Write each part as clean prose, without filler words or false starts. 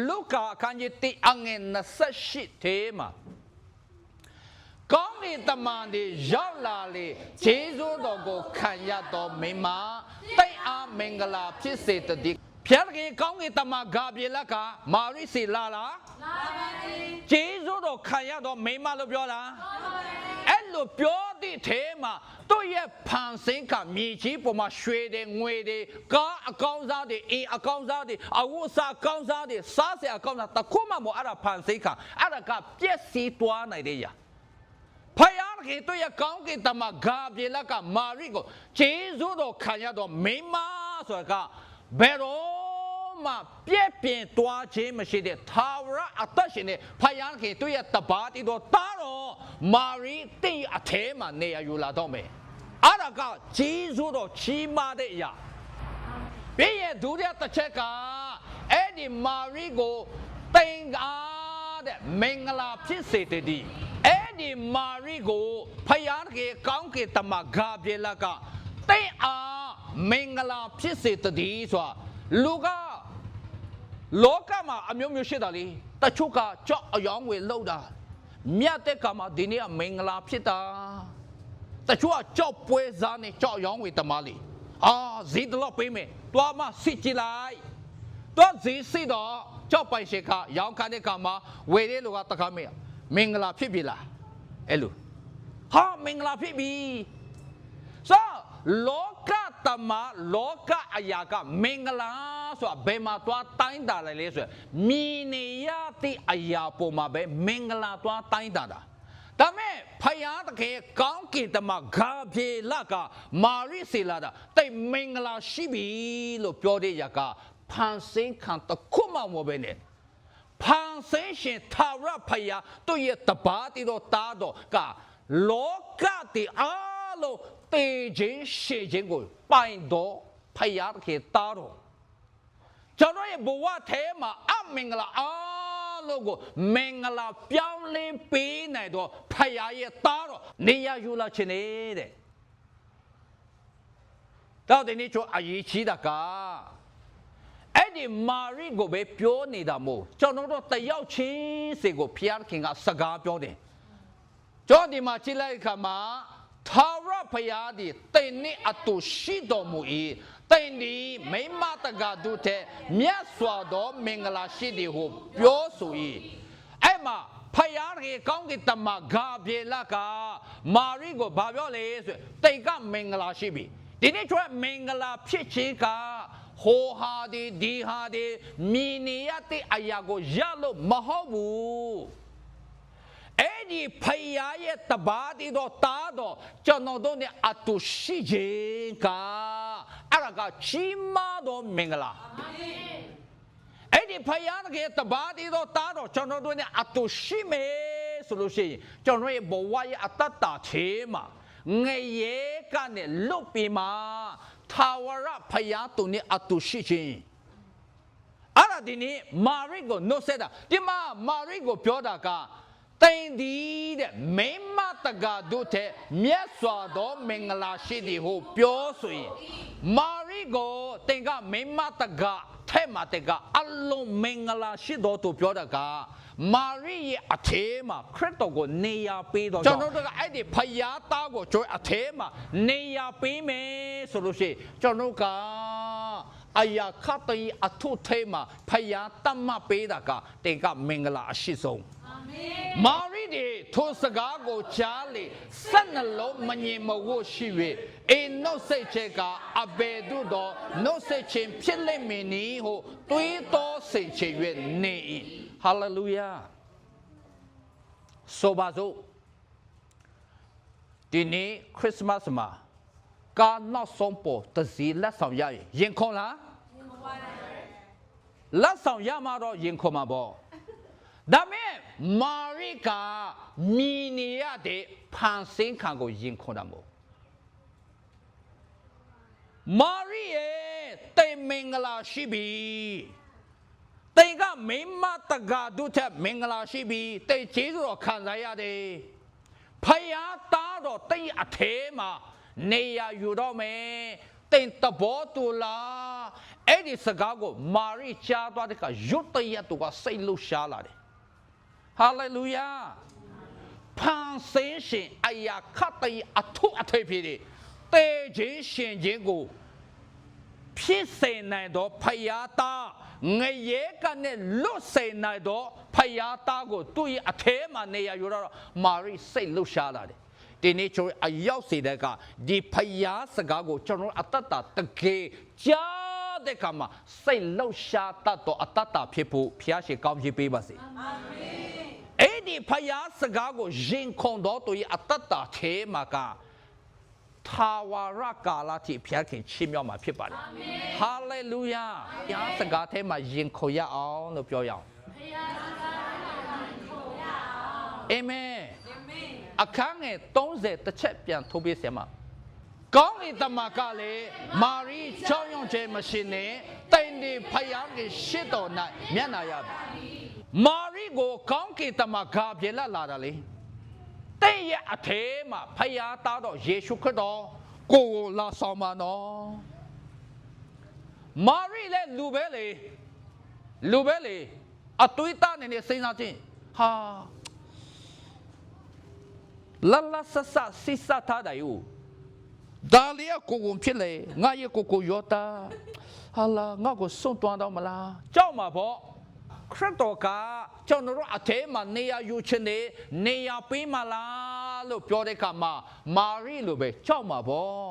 လူကာခန်းကြီးတိအငယ်28ထဲမှာကောင်းကင်တမန်တွေရောက်လာလေဂျေဇုတော်ကိုခံရတော်မိမတိတ်အားမင်္ဂလာဖြစ်စေတည်းဖျားခင်ကောင်းကင်တမန်ဂါဗျေလကမာရိစီလာလားလာပါဘူးဂျေဇုတော်ခံရတော်မိမလို့ပြောလားအဲ့လိုပြောတဲ့ထဲမှာတို့ရဲ့ဖန်ဆင်းကမြေကြီးပေါ်မှာရွှေတွေငွေတွေကားအကောင်းစားတွေအင်းအကောင်းစားတွေအဝတ်စားအကောင်းစားတွေစားစရာအကောင်းစားတခုမှမအဲ့ဒါဖန်ဆင်းကအဲ့ဒါကပြည့်စည်သွားနိုင်တဲ့ရာဖယားခင်တို့ရဲ့ကောင်းကင်တမန်ဂါဗျေလကမာရိကိုဂျေဇုတော်ခံရတော်မိမဆိုတာကဘယ်တော့မှပြည့်ပြင်းသွားခြင်းမရှိတဲ့သာဝရအသက်ရှင်တဲ့ဖယားခင်တို့ရဲ့တပါးတီတော်တာတော်မာရိတိအထဲမှာနေရယူလာတော့မယ်အဲ့ဒါကဂျေဇုတော်ချီးမားတဲ့အရာပြီးရဲ့ဒုတိယတစ်ချက်ကအဲ့ဒီမာရိကိုတင်ကားတဲ့မင်္ဂလာဖြစ်စေတည်းအဲ့ဒီမာရိကိုဖယားခင်ကောင်းကင်တမန်ဂါဗျေလကတင်အားမင်္ဂလာဖြစ်စေတည်းဆိုတာလူကလောကမှာအမျိုးမျိုးရှိတာလေတချို့ကကြောက်အယောင်ဝယ်လောက်တာမြတ်တဲ့ကမှာဒီနေ့ကမင်္ဂလာဖြစ်တာတချို့ကကြောက်ပွဲစားနဲ့ကြောက်အယောင်ဝယ်တမလေးဈေးတော့ပေးမယ်တွားမစစ်ကြည့်လိုက်တွားဈေးစစ်တော့ကြောက်ပိုင်ရှိခရောင်းခတဲ့ကမှာဝယ်တဲ့လူကတခါမေးမင်္ဂလာဖြစ်ပြီလားအဲ့လိုမင်္ဂလာဖြစ်ပြီဆိုလောကတမလောကအရာကမင်္ဂလာဆိုတာဘယ်မှာသွားတိုင်းတာလဲဆိုရင်မြင်နေရတဲ့အရာပေါ်မှာပဲမင်္ဂလာသွားတိုင်းတာဒါမဲ့ဖယားတကယ်ကောင်းကင်တမန်ဂါဗျေလကမာရိစီလာတာတိတ်မင်္ဂလာရှိပြီလို့ပြောတဲ့ရကဖန်ဆင်းခံတခုမှမပဲနဲ့ဖန်ဆင်းရှင်သာရဖယားတို့ရဲ့တပါးတီတော်တားတော်ကလောကတိအားလုံးတေခြင်းရှေခြင်းကိုပိုင်တော်ဖယားတကယ်တားတော်ကျွန်တော်ရဲ့ဘဝထဲမှာအမင်္ဂလာအားလုံးကိုမင်္ဂလာပြောင်းလဲပေးနိုင်တော့ဖယားရဲ့တားတော်နေရယူလာခြင်းနေတဲ့တော့ဒီနေ့ကျွန်တော်အရေးကြီးတာကအဲ့ဒီမာရိကိုပဲပြောနေတာမို့ကျွန်တော်တို့တယောက်ချင်းစီကိုဖျားခင်ကစကားပြောတယ်ကျွန်တော်ဒီမှာကြည့်လိုက်ခါမှာသာရဖယားဒီတင်နေအတူရှိတော်မူ၏တင်ဒီမိမတကားတို့တဲ့မြတ်စွာသောမင်္ဂလာရှိသည်ဟုပြောဆို၏အဲ့မှာဖယားကြီးကောင်းကင်တမန်ဂါဗျေလကမာရိကိုဘာပြောလဲဆိုတိတ်ကမင်္ဂလာရှိပြီဒီနေ့ကျွန်တော်မင်္ဂလာဖြစ်ခြင်းကဟိုဟာဒီဟာမြင်နေရတဲ့အရာကိုရလို့မဟုတ်ဘူးအဲ့ဒီဖယားရဲ့တပါးတီတော်တားတော်ကျွန်တော်တို့နဲ့အတူရှိခြင်းကအဲ့ဒါကချီးမားတော်မင်္ဂလာအဲ့ဒီဖယားရဲ့တပါးတီတော်တားတော်ကျွန်တော်တို့နဲ့အတူရှိမယ်ဆိုလို့ရှိရင်ကျွန်တော်ရဲ့ဘဝရဲ့အတ္တချေမှာငရေကနေလွတ်ပြီးမှသာဝရဖယားသူနဲ့အတူရှိခြင်းအဲ့ဒါဒီနေ့မာရိကိုနှုတ်ဆက်တာဒီမှာမာရိကိုပြောတာကတင်ဒီတဲ့မိမတကားတို့တဲ့မြတ်စွာသောမင်္ဂလာရှိသည်ဟုပြောဆိုရင်မာရိကိုတင်ကမိမတကားထဲမှာတကအလုံးမင်္ဂလာရှိတော်သူပြောတာကမာရိရဲ့အထဲမှာခရစ်တော်ကိုနေရာပေးတော့ကျွန်တော်တို့ကအဲ့ဒီဖယားသားကိုကျွန်တော်အထဲမှာနေရာပေးမယ်ဆိုလို့ရှိရင်ကျွန်တော်ကအရာခတ်တည်းအထုထဲမှာဖယားတမပေးတာကတင်ကမင်္ဂလာအရှိဆုံးမာရိဒီထိုစကားကိုကြားလေဆက်နှလုံးမငြိမ်မဝတ်ရှိ၍အိနှုတ်ဆက်ချက်ကအဘယ်သို့သောနှုတ်ဆက်ခြင်းဖြစ်လိမ့်မည်နည်းဟုတွေးတောစိတ်ချ၍နေ၏ဟာလေလုယာဆိုပါစို့ဒီနေ့ခရစ်စမတ်မှာကာနောက်ဆုံးပေါ်တစည်းလက်ဆောင်ရရင်ခုံလားလက်ဆောင်ရမှာတော့ရင်ခုံမှာပေါ့ဒါမဲ့မာရိကမြင်နေရတဲ့ဖန်ဆင်းခံကိုရင်ခုန်တာမို့မာရိရဲ့တိမ်မင်္ဂလာရှိပြီတိမ်ကမိမတကားတို့တဲ့မင်္ဂလာရှိပြီတိမ်ကျေးဇူးတော်ခံစားရတယ်ဖယားသားတော်တိမ်အထဲမှာနေရယူတော့မယ်တိမ်တဘောတူလား အဲ့ဒီစကားကိုမာရိကြားသွားတဲ့ကရွတ်တရက်သူကစိတ်လှုပ်ရှားလာတယ်ဟာလေလုယာဖန်ဆင်းရှင်အရာခတ်တဲ့အထုအထိပ်ဖြစ်တဲ့တေခြင်းရှင်ခြင်းကိုဖြစ်စေနိုင်သောဖယားသားငရဲကနဲ့လွတ်စေနိုင်သောဖယားသားကိုသူ့ရဲ့အထဲမှာနေရယူတော့မာရိစိတ်လှုပ်ရှားလာတယ်ဒီနေ့ကျွန်တော်အရောက်စေတဲ့ကဒီဖယားစကားကိုကျွန်တော်အတ္တတကယ်ကြားတဲ့ကမှာစိတ်လှုပ်ရှားတတ်တော့အတ္တဖြစ်ဖို့ဖျားရှိကောင်းချီးပေးပါစေအာမင်အဲ့ဒီဖယားစကားကိုရင်ခုန်တော့သူရဲ့အတ္တထဲမှာကထာဝရကာလတိဖျားခင်ချီးမြှောက်မှာဖြစ်ပါတယ်ဟာလေလုယာဖျားစကားထဲမှာရင်ခုန်ရအောင်လို့ပြောရအောင်ဖျားစကားထဲမှာရင်ခုန်ရအောင်အာမင်အခန်းငယ်30တစ်ချက်ပြန်ထုတ်ပြစေမှာကောင်းကင်တမန်ကလည်းမာရိကြောင်းရုံခြင်းမရှိနဲ့တိုင်ဒီဖယားကြီးရှစ်တော်၌မျက်နာရပြီမာရိကိုကောင်းကင်တမန်ကပြေလာတာလေတဲ့ရဲ့အထဲမှာဖယားသားတော်ယေရှုခရစ်တော်ကိုလာဆောင်ပါနော်မာရိလည်းလူပဲလေအသွေးသားနေစဉ်းစားခြင်းဟာလာဆဆစစ်စထားတယ်ယူဒါလျာကိုဖြစ်လေငါရဲ့ကိုယောတာဟာလာငါကိုစွန့်တွန်းတော့မလားကြောက်မှာပေါ့ခရစ်တော်ကကျွန်တော်တို့အထဲမှာနေရာယူခြင်းနေရာပေးမလားလို့ပြောတဲ့အခါမှာမာရိလိုပဲကြောက်မှာပေါ့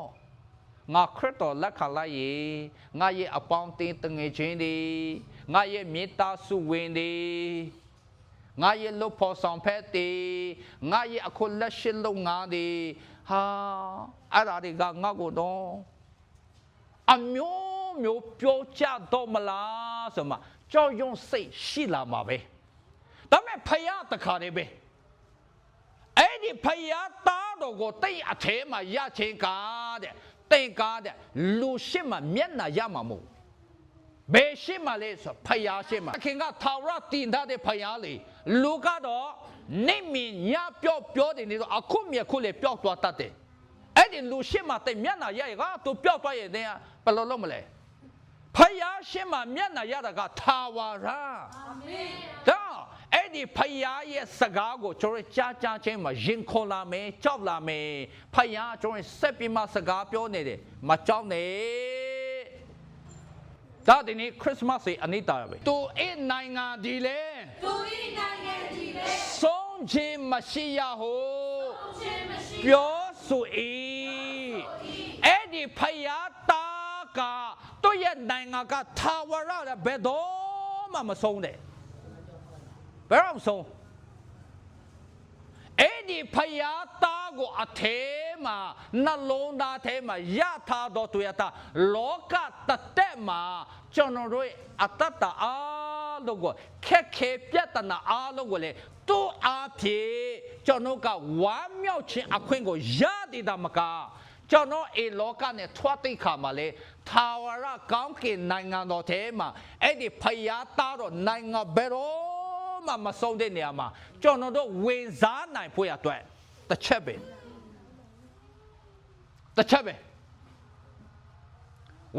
ငါခရစ်တော်လက်ခံလိုက်ရေငါရဲ့အပေါင်းအသင်းတငယ်ချင်းတွေငါရဲ့မေတ္တာစုဝင်တွေငါရဲ့လုပ်ဖို့ဆောင်ဖက်တွေငါရဲ့အခုလက်ရှိလုပ်ငန်းတွေဟာအဲ့ဒါတွေကငါ့ကိုတော့အမျိုးပြောကြတော့မလားဆိုမှကြောက်ရွံ့စိတ်ရှိလာမှာပဲဒါပေမဲ့ဖယားတခါတည်းပဲအဲ့ဒီဖယားသားတော်ကိုတိတ်အထဲမှာရချင်းကားတဲ့တိတ်ကားတဲ့လူရှိမှမျက်နှာရမှာမဟုတ်ဘယ်ရှိမှလဲဆိုဖယားရှိမှခင်ကထာဝရတည်တဲ့ဖယားလေလူကတော့နေမင်းညပြောတယ်နေတော့အခုမြခုလေပြောသွားတတ်တယ်အဲ့ဒီလူရှိမှတိတ်မျက်နှာရရကသူပြောသွားရင်ဘယ်လိုလုပ်မလဲဖယားရှိမှမျက်နှာရတာကထာဝရအာမင်ဒါအဲ့ဒီဖယားရဲ့စကားကိုကျွန်တော်ကြားချင်းမှာရင်ခုန်လာမယ်ကြောက်လာမယ်ဖယားကျွန်တော်ဆက်ပြီးမှစကားပြောနေတယ်မကြောက်နဲ့ဒါဒီနေ့ခရစ်စမတ်ရဲ့အနိတာပဲသူအိနိုင်ငံဒီလေဆုံးခြင်းမရှိရဟုပြောဆို၏အဲ့ဒီဖယားသားကသူ့ရဲ့နိုင်ငံကထာဝရတဲ့ဘယ်တော့မှမဆုံးတဲ့ဘယ်တော့ဆုံးအဲ့ဒီဖယားသားကိုအထဲမှာနှလုံးသားထဲမှာရထားတော့သူရတာလောကတသက်မှာကျွန်တော်တို့အတ္တအားလုံးကိုခက်ခဲပြဿနာအားလုံးကိုလေသူ့အားဖြင့်ကျွန်တော်ကဝမ်းမြောက်ခြင်းအခွင့်ကိုရတည်တာမကကျွန်တော်အေလောကနဲ့ထွတ်တိတ်ခါမှာလေထာဝရကောင်းကင်နိုင်ငံတော်ထဲမှာအဲ့ဒီဖယားသားတော်နိုင်ငံဘယ်တော့မှမဆုံးတဲ့နေရာမှာကျွန်တော်တို့ဝင်စားနိုင်ဖို့ရအတွက်တစ်ချက်ပဲ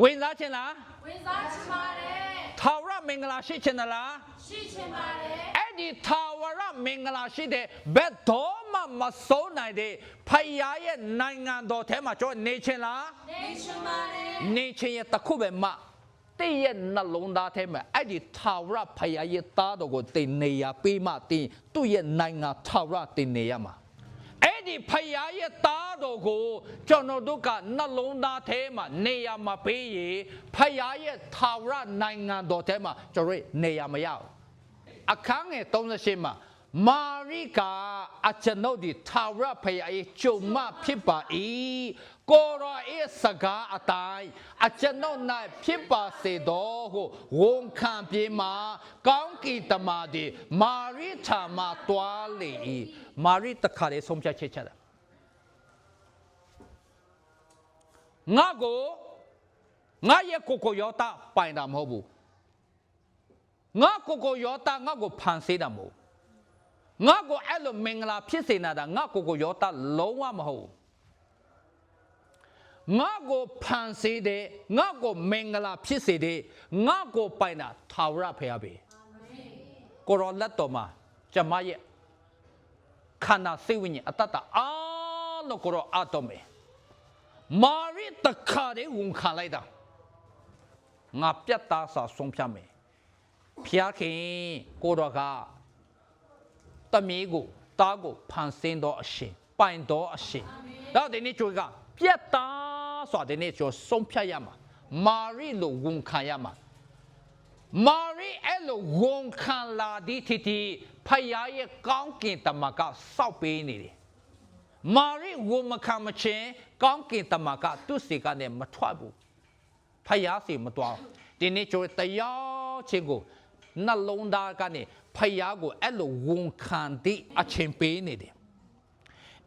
ဝင်စားခြင်းလားဝင်စားခြင်းပါတယ်ထာဝရမင်္ဂလာရှိခြင်းလားရှိခြင်းပါတယ်အဲ့ဒီထာဝရမင်္ဂလာရှိတဲ့ဘယ်တော့မှမဆုံးနိုင်တဲ့ဖယားရဲ့နိုင်ငံတော်ထဲမှာကျွန်တော်နေခြင်းလားနေခြင်းပါတယ်နေခြင်းရဲ့တစ်ခုပဲမှတည့်ရဲ့နှလုံးသားထဲမှာအဲ့ဒီထာဝရဖယားရဲ့သားတော်ကိုတင်နေရပေးမှတင်သူ့ရဲ့နိုင်ငံထာဝရတင်နေရမှာအဲ့ဒီဖယားရဲ့သားတော်ကိုကျွန်တော်တို့ကနှလုံးသားထဲမှာနေရမှာပေးရင်ဖယားရဲ့ထာဝရနိုင်ငံတော်ထဲမှာကျွန်တော်နေရမရဘူးအခန်းငယ်38မှာမာရိကအကျွန်ုပ်ဒီထာဝရဖယားရဲ့ကျုံမဖြစ်ပါ၏ကိုရောရဲ့စကားအတိုင်းအကျွန်ုပ်၌ဖြစ်ပါစေတော်ဟုဝန်ခံပြေမှာကောင်းကင်တမန်ဒီမာရိထာမတွားလေ၏မာရိတခါလေးဆုံးဖြတ်ချက်ချတာငါရဲ့ကိုယောတာပိုင်တာမဟုတ်ဘူးငါကိုယောတာငါကိုဖန်ဆင်းတာမဟုတ်ငါကိုအဲ့လိုမင်္ဂလာဖြစ်စေနာတာငါကိုယောတာလုံးဝမဟုတ် ငါကိုဖန်ဆင်းတဲ့ငါကိုမင်္ဂလာဖြစ်စေတဲ့ငါကိုပိုင်တာထာဝရဖခင်ပဲကိုရောလက်တော်မှာကျမရဲ့ခန္ဓာစိတ်ဝိညာဉ်အတ္တအားလုံးကိုရောအတော်မယ်မာရိတခါတည်းဝန်ခံလိုက်တာငါပြတ်သားစွာဆုံးဖြတ်မယ်ဖခင်ကိုရောကတမီးကိုတားကိုဖန်ဆင်းတော်အရှင်ပိုင်တော်အရှင်ဒါဒီနေ့ကျွန်တော်ကပြတ်သားစွာဒီနေ့ကျွန်တော်ဆုံးဖြတ်ရမှာမာရိလိုဝန်ခံရမှာမာရိအဲ့လိုဝန်ခံလာဒီတီဖခင်ရဲ့ကောင်းကင်တမန်ကစောက်ပေးနေတယ်မာရိဝန်မခံမချင်းကောင်းကင်တမန်ကသူ့စီကနေမထွက်ဘူးဖခင်စီမတော်ဒီနေ့ကျွန်တော်တရားချင်းကိုနှလုံးသားကနေဖခင်ကိုအဲ့လိုဝန်ခံတဲ့အချင်းပေးနေတယ်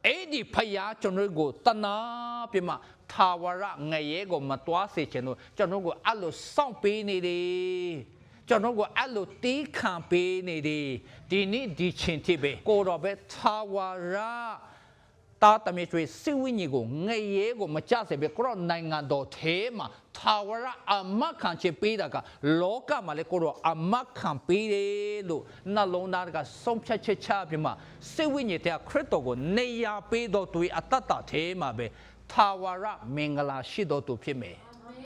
အဲ့ဒီဖယားကျွန်တော်ကိုတနာပြမထာဝရငရဲကိုမတွားစေချင်လို့ကျွန်တော်ကိုအဲ့လိုစောင့်ပေးနေတယ်ကျွန်တော်ကိုအဲ့လိုတီးခံပေးနေတယ်ဒီနေ့ဒီချင်းတိပဲကိုတော့ပဲထာဝရတာတမေကျွေးစိဝိညာဉ်ကိုငရဲကိုမကြစေပဲကိုတော့နိုင်ငံတော်ထဲမှာထာဝရအမခံချပေးတာကလောကမှာလေကိုတော့အမခံပေးတယ်လို့နှလုံးသားကဆုံးဖြတ်ချက်ချပြမှာစိဝိညာဉ်တဲ့ခရစ်တော်ကိုနေရာပေးတော်သူအတ္တထဲမှာပဲထာဝရမင်္ဂလာရှိတော်သူဖြစ်မယ်